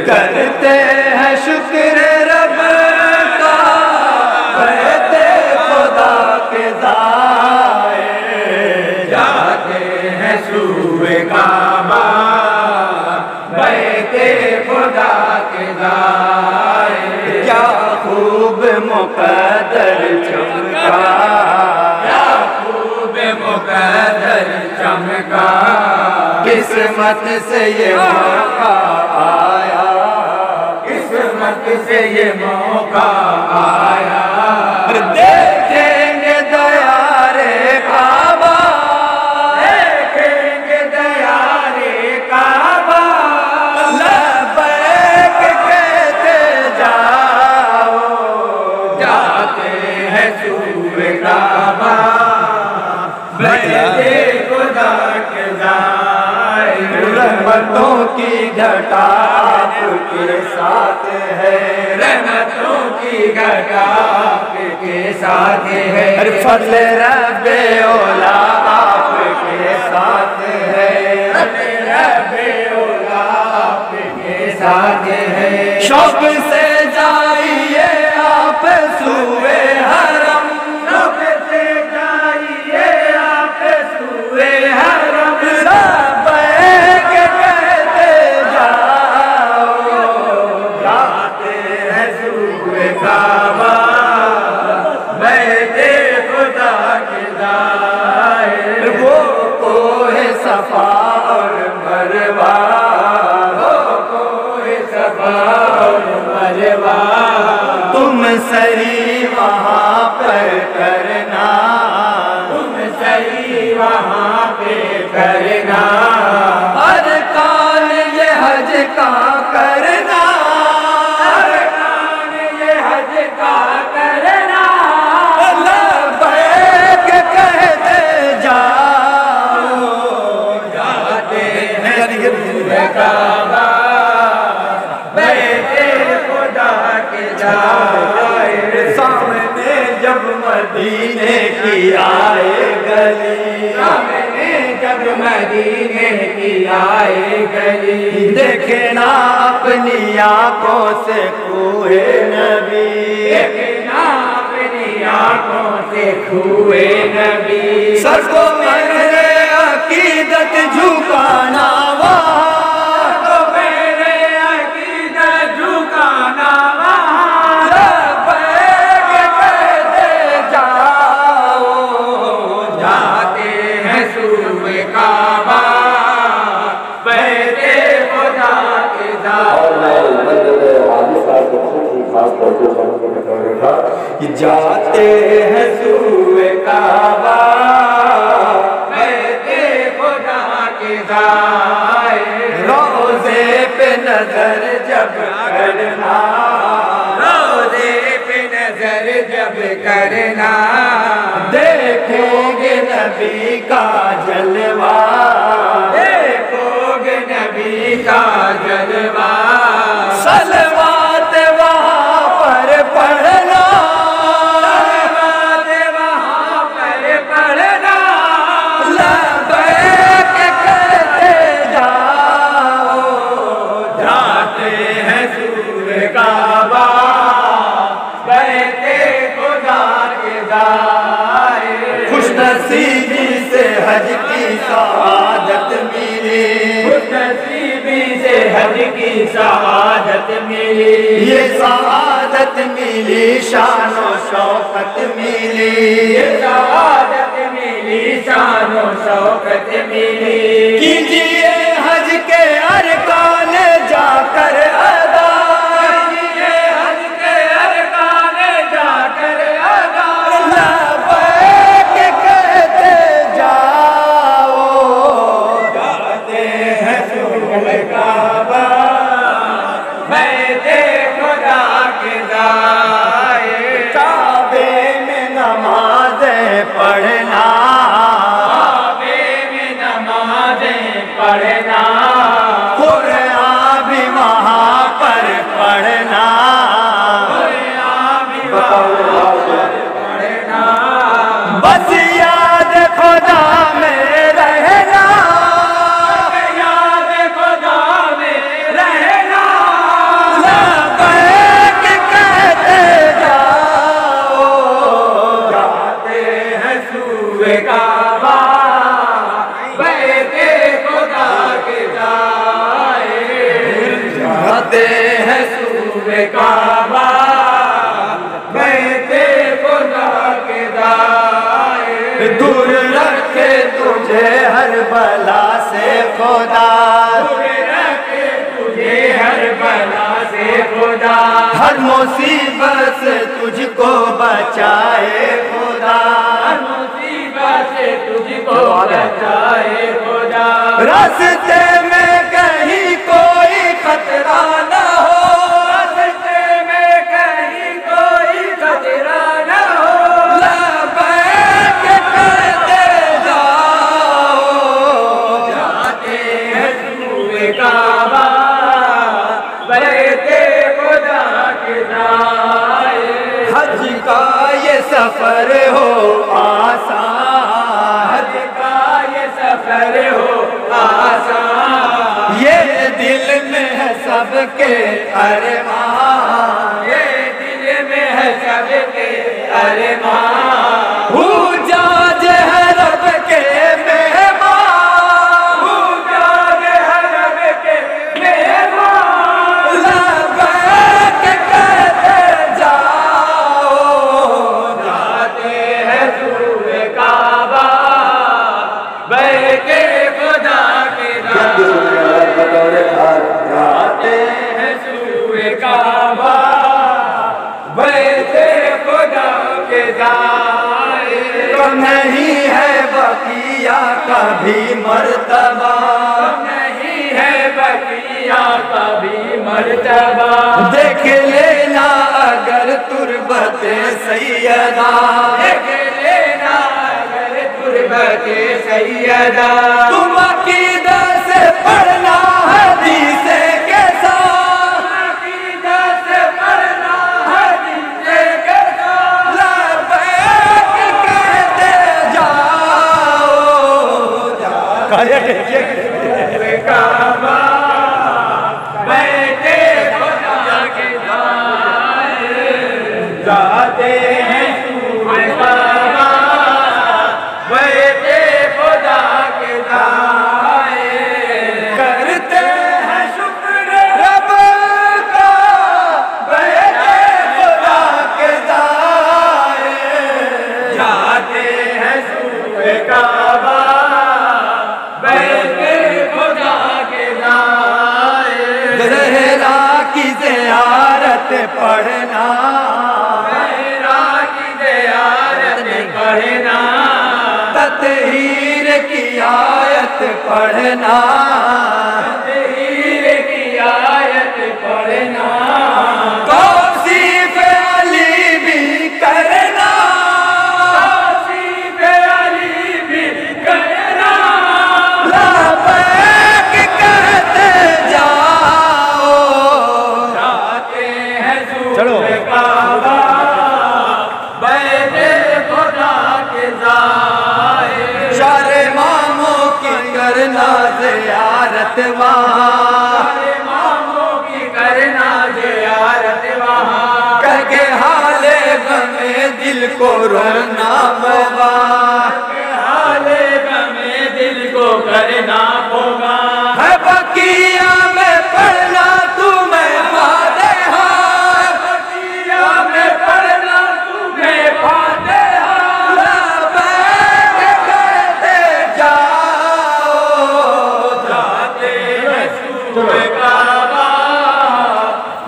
करते हैं शुक्र रब का बैते खुदा के ज़ाहिर जाते हैं सूए काबा बैते खुदा के ज़ाहिर क्या खूब मुक़द्दर चमका क्या खूब मुक़द्दर चमका किस्मत से ये मौका आया किस्मत से ये मौका आया देखेंगे दयारे काबा देखेंगे दयारे काबा लबैक कहते जाओ जाते हैं सूए काबा बैठे खुदा के रहमतों की घटा आपके साथ है रहमतों की घटा आपके साथ है फज़ल रब्बे औला आपके साथ है फज़ल रब्बे औला आपके साथ है शौक़ से जाइए आप सूए हरम शौक़ से जाइए आप सूए हरम तुम सही वहाँ पर करना तुम सही वहाँ पे करना अरकान ये हज का करना अरकान ये हज का करना लबैक कहते जाओ जाते हैं सूए काबा सामने जब मदीने की आए गली सामने जब मदीने की आए गली देखे ना अपनी आँखों से कुए नबी देखे ना अपनी आँखों से कुए नबी सर को मेरे अकीदत झुकाना जाते हैं सूए काबा बैते खुदा के ज़ाहिर रोज़े पे नजर जब करना रोज़े पे नजर जब करना देखोगे नबी का जलवा देखोगे नबी का जलवा सलवात वहाँ पर पढ़ना खुशनसीबी से हज की सआदत मिली खुशनसीबी से हज की सआदत मिली ये सआदत मिली शानो शौकत मिली ये सआदत मिली शानो शौकत मिली कीजिए हज के अरकान जाकर अदा कीजिए हज रखे तुझे हर बला से खुदा, दूर रखे तुझे हर बला से खुदा, हर मुसीबत से तुझको बचाए खुदा, हर मुसीबत से तुझको बचाए खुदा। रास्ते में कहीं कोई खतरा न हो, रास्ते में कहीं कोई खतरा न हो, लबैक कहते जाओ, जाते हैं सूए काबा, बैठे खुदा के जाए। हज का ये सफर हो आसान, हज का ये सफर हो आसान, ये दिल में है सबके अरमान, ये दिल में है सबके अरमान। हुजाज है रब के मेहमान, हुजाज है रब के मेहमान, लबैक कहते जाओ, जाते हैं सूए काबा, बैठे खुदा के जाते हैं सूए काबा, बैठे खुदा के जाए। तो नहीं है बकिया कभी मर्तबा, नहीं है बकिया कभी मर्तबा, देख लेना अगर तुरबते सैयदा, देख लेना अगर तुरबते सैयदा। तुम अकीदा से पढ़ना हदीसे के साथ, अकीदा से पढ़ना हदीसे के साथ, लबैक कहते जाओ, सूए काबा, बैठे खुदा के जाए, जाते हैं सूए काबा, बैठे खुदा के जाए। करते हैं शुक्र रब का, बैठे खुदा के जाए, जाते हैं सूए काबा, बैठे खुदा के जाए। ज़हरा की ज़ियारत पढ़ना, ज़हरा की ज़ियारत पढ़ना, तत्हीर की आयत पढ़ना, तत्हीर की आयत पढ़ना, तौसीफ अली भी करना, तौसीफ अली भी करना, लबैक कहते जाओ, जाते हैं सूए काबा, बैठे खुदा के जाए। शारे मामों की करना ज़ियारत वहाँ, शारे मामों की करना ज़ियारत वहाँ, कह के हाले गमे दिल को रोना होगा, हाले गमे दिल को करना होगा। है बकिया में पढ़ना तुम्हें फातिहा, बकिया में पढ़ना तुम्हें फातिहा, लबैक कहते जाओ, जाते हैं सूए काबा,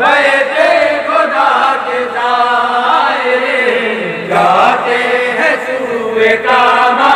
बैठे खुदा के जाए, जाते हैं सूए काबा,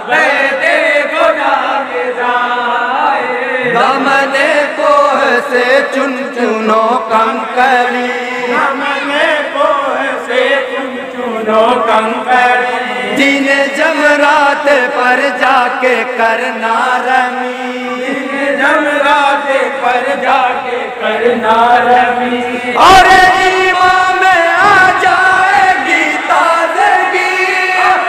बैठे खुदा के जाए। दामने कोह से चुन चुनो कंकरी, दामने कोह से चुन चुनो कंकरी, जीने जमरात पर जाके करना रमी, जीने जमरात पर जाके करना रमी, और ईमान में आ जाएगी ताज़गी, और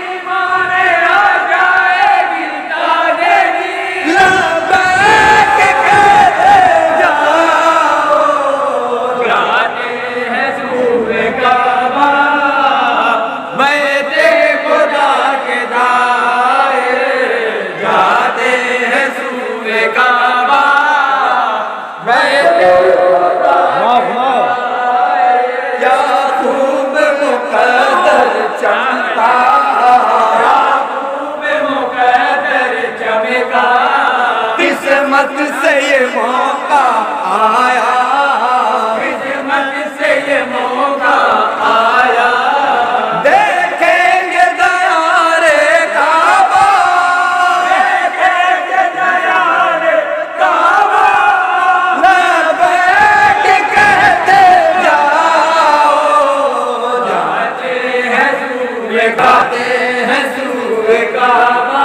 ईमान में आ जाएगी ताज़गी, लबैक कहते जाओ, जाते हैं सूए काबा, बैठे खुदा के जाए, जाते हैं सूए काबा, बैठे खुदा क्या खूब मुकद्दर चमका, किस्मत से ये मौका आया, किस्मत से ये मौका आया। देखेंगे दयारे काबा, देखेंगे दयारे काबा, लबैक कहते जाओ, जाते हैं सूए गाते हैं सूए काबा,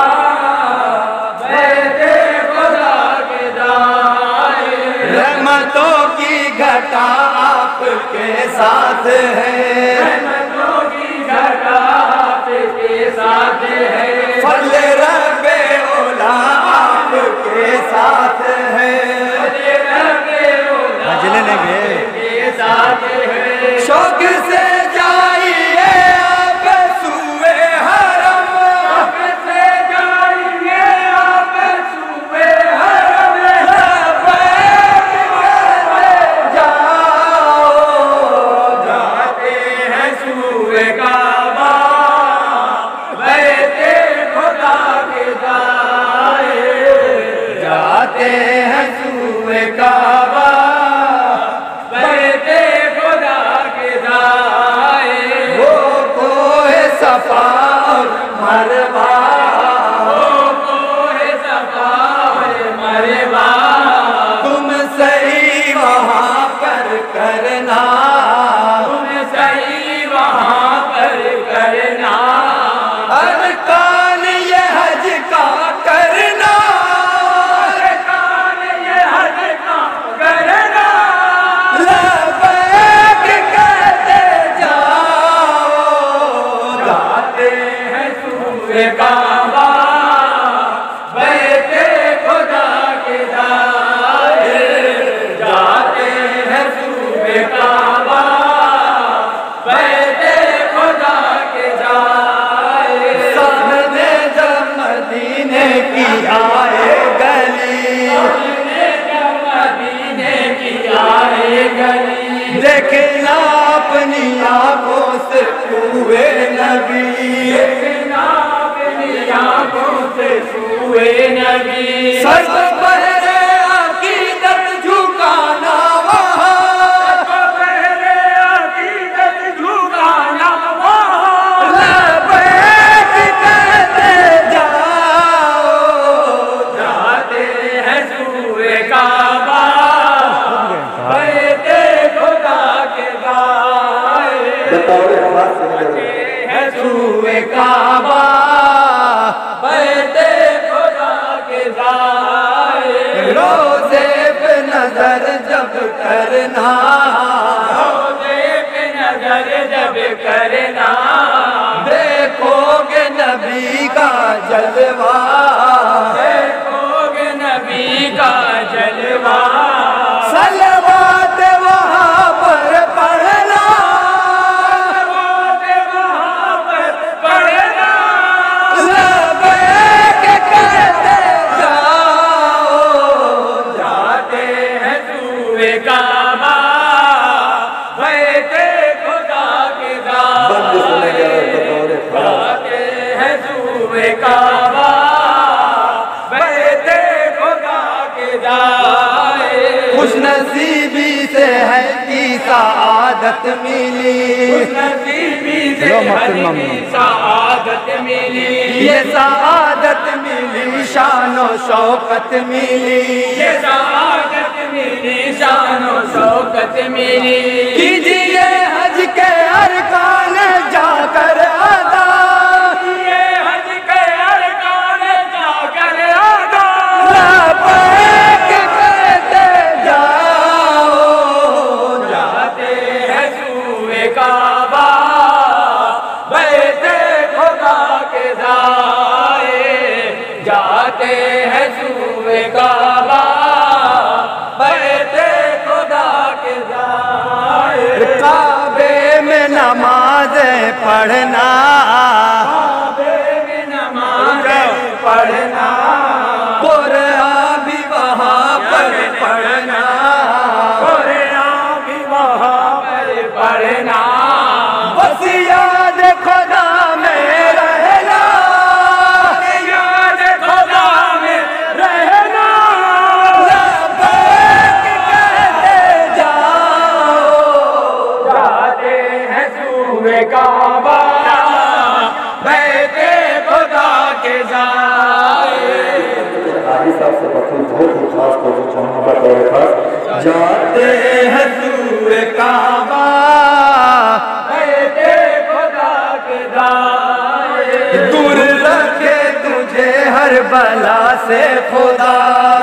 बैठे खुदा के दाए। रहमतों की घटा आपके साथ है, रहमतों की घटा आपके साथ है, फज़ल रब्बे औला आपके साथ है, फज़ल रब्बे औला आपके साथ है। शौक से जाइए आप सूए हरम, शौक से जाइए आप सूए हरम, लबैक कहते जाओ, जाते हैं सूए काबा, बैठे खुदा के दाए, जाते हैं सूए काबा, बैठे खुदा के दाए। वो कोहे सफा और मरवा, वो कोहे सफा और मरवा, तुम सही वहाँ पर करना, तुम सही वहाँ पर करना। अरकान ये हज का करना, अरकान ये हज का करना, लबैक कहते जाओ, जाते हैं सूए काबा, बैठे खुदा के दाए, जाते हैं सूए काबा, बैठे खुदा के दाए। सामने जब मदीने की आए गली, सामने जब मदीने की आए गली, देखना अपनी आँखों से छुए नबी, देखना अपनी आँखों से छुए नबी। सर पहरे अकीदत झुकाना वहाँ, सर पहरे अकीदत झुकाना वहाँ, लबैक कहते जाओ, जाते हैं सूए काबा, बैठे खुदा के दाए, जाते हैं सूए काबा, बैठे खुदा के दाए। रोज़े पे नजर जब करना, रोज़े पे नजर जब करना, देखोगे नबी का जलवा, देखोगे नबी का जलवा। सलवात वहाँ पर पढ़ना, सलवात वहाँ पर पढ़ना, लबैक कहते जाओ, जाते हैं सूए काबा, बैठे खुदा के दाए, जाते हैं सूए काबा, बैठे खुदा के दाए। खुशनसीबी से है की सआदत मिली, खुशनसीबी से है की सआदत मिली, ये सआदत मिली शानो शौकत मिली, ये सआदत मिली शानो शौकत मिली। कीजिए हज के अरकान जाकर अदा, ये हज के अरकान जाकर अदा, लबैक कहते जाओ, जाते हैं सूए काबा, बैठे खुदा के दाए, जाते हैं सूए काबा, बैठे खुदा के दाए। काबे में नमाज पढ़ना, काबे में नमाज पढ़ना, कुरान भी वहाँ पर पढ़ना, कुरान भी वहाँ पर पढ़ना। बस याद खुदा में रहना, याद खुदा में रहना, काबा बैठे खुदा के आदि साहब से बतूर बहुत ही खास कोशिश मोहब्बत और खास जाते हैं सूए काबा बैठे खुदा के दाए दूर रखे तुझे हर बला से खुदा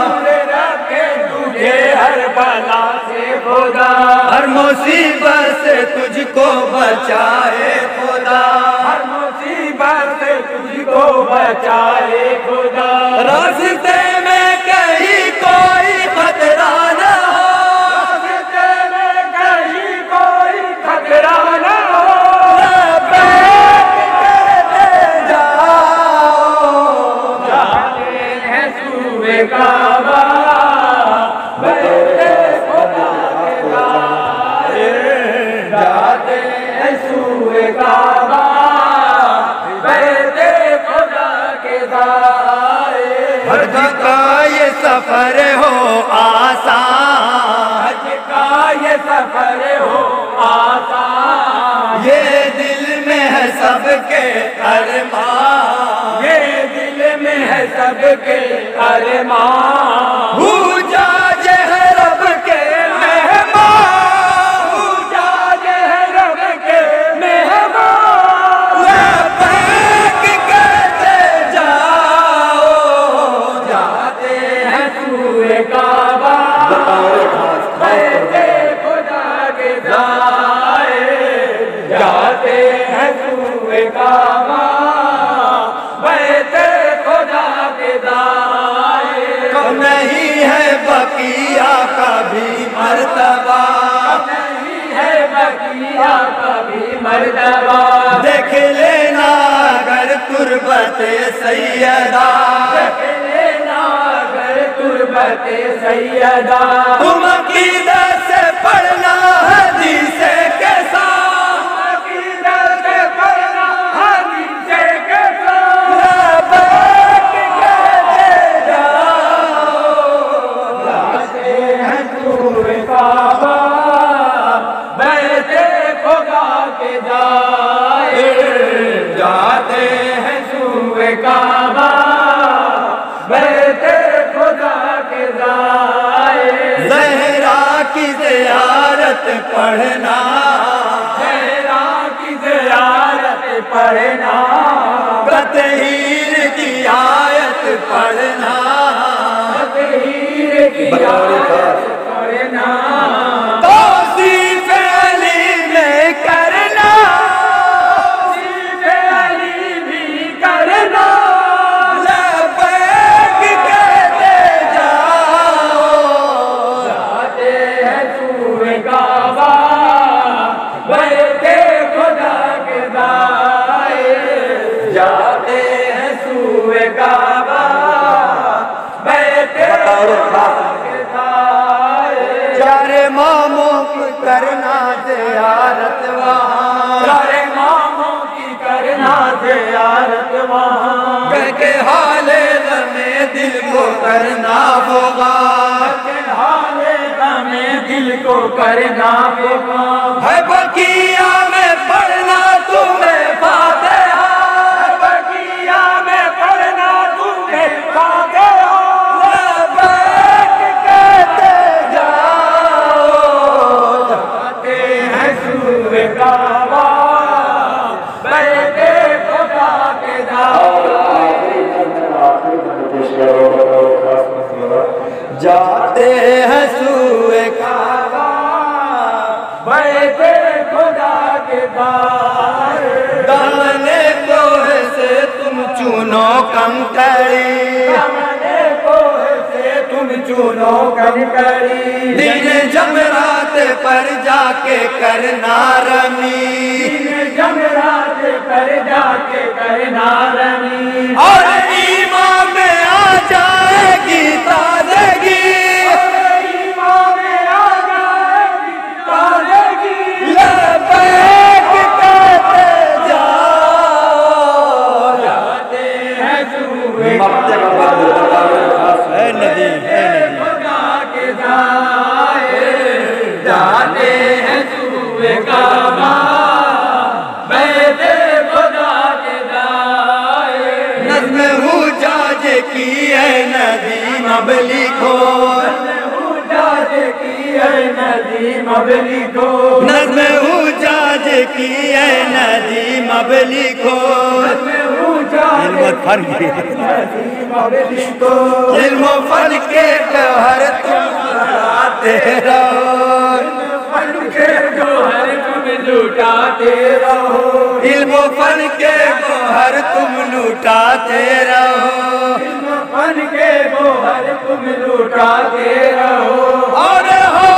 दूर रखे तुझे हर बला से खुदा हर मुसीबत से तुझको बचाए खुदा हर मुसीबत से तुझको बचाए खुदा रास्ते में कहीं कोई खतरा न हो रास्ते में कहीं कोई खतरा न हो जाते हैं सूए काबा बैठे खुदा के दाए जाते हैं सूए काबा बैठे खुदा के दाए हज का ये सफर हो आसान हज का ये सफर हो आसान ये दिल में है सबके अरमान ये दिल में है सबके अरमान पूजा है रब के मेहमान पूजा है रब के मेहमान लबैक कहते जाओ जाते हैं सूए काबा बैठे खुदा के दाए जाते हैं सूए काबा बैठे खुदा के दाए कम नहीं है बकिया का भी मर्तबा नहीं है बकिया का भी मर्तबा देख लेना अगर तुरबत सैयदा देख लेना अगर तुरबत सैयदा तुम अकीदत से पढ़ना हदीस के साथ अकीदत से पढ़ना हदीस के साथ लबैक कहते जाओ जाते हैं सूए काबा बैठे खुदा के दाए जाते हैं सूए काबा बैठे खुदा के दाए ज़हरा की ज़ियारत पढ़ना ज़हरा की ज़ियारत पढ़ना तत्हीर की आयत पढ़ना तत्हीर की आयत पढ़ना तौसीफ अली में करना तौसीफ अली भी करना लबैक कहते जाओ जाते हैं सूए काबा बैठे खुदा के दाए जाते हैं सूए काबा बैठे खुदा के दाए चारे मामों की करना ज़ियारत वहाँ चारे मामों की करना ज़ियारत वहाँ के हाले गमे दिल को करना होगा के हाले गमे दिल को करना होगा है बकिया में पढ़ना तुम्हें फातिहा है बकिया में पढ़ना तुम्हें फातिहा लबैक कहते जाओ जाते हैं सूए काबा बैठे खुदा के दाए जाते हैं सूए काबा बैठे खुदा के दाए दामने कोह से तुम चुनो कंकड़ी दामने कोह से तुम चुनो कंकड़ी दिन जमरात पर जाके करना रमी दिन जमरात पर जाके करना रमी और ईमान में आ जाएगी ताज़गी ईमान में आ जाएगी ताज़गी लबैक कहते जाओ जाते हैं सूए नदी खुदा के दाए जाते हैं सूए काबा अब लिखो, उजाज की है नदीम अब लिखो, नज़्म उजाज की है नदीम अब लिखो, नदीम अब लिखो, इल्म फन के गौहर तुम लुटाते रहो, फन के गौहर तुम लुटाते रहो, इल्म फन के गौहर तुम लुटाते रहो, इल्म फन के गौहर तुम लुटाते रहो, और हो